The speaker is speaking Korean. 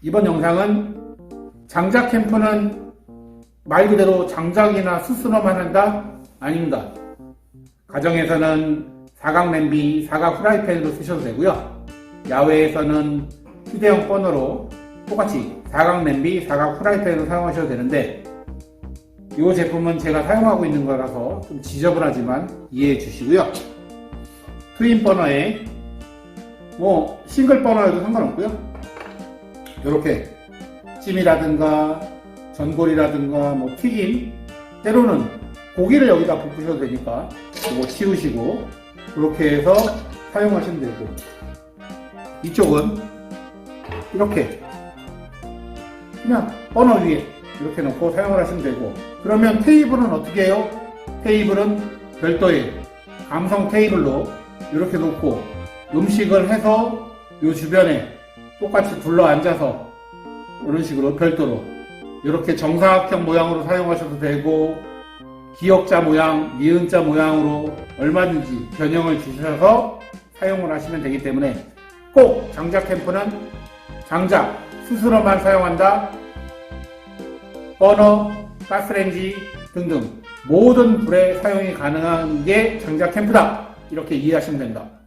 이번 영상은 장작 캠프는 말 그대로 장작이나 수스로만 한다? 아닙니다. 가정에서는 사각 냄비, 사각 프라이팬으로 쓰셔도 되고요. 야외에서는 휴대용 버너로 똑같이 사각 냄비, 사각 프라이팬으로 사용하셔도 되는데 이 제품은 제가 사용하고 있는 거라서 좀 지저분하지만 이해해 주시고요. 트윈 버너에 싱글 버너여도 상관없고요. 이렇게 찜이라든가 전골이라든가 튀김, 때로는 고기를 여기다 볶으셔도 되니까 이거 치우시고 그렇게 해서 사용하시면 되고, 이쪽은 이렇게 그냥 버너 위에 이렇게 놓고 사용을 하시면 되고, 그러면 테이블은 어떻게 해요? 테이블은 별도의 감성 테이블로 이렇게 놓고 음식을 해서 이 주변에 똑같이 둘러 앉아서 이런 식으로 별도로 이렇게 정사각형 모양으로 사용하셔도 되고, 기역자 모양, 니은자 모양으로 얼마든지 변형을 주셔서 사용을 하시면 되기 때문에 꼭 장작 캠프는 장작, 수스로만 사용한다, 버너, 가스레인지 등등 모든 불에 사용이 가능한 게 장작 캠프다, 이렇게 이해하시면 됩니다.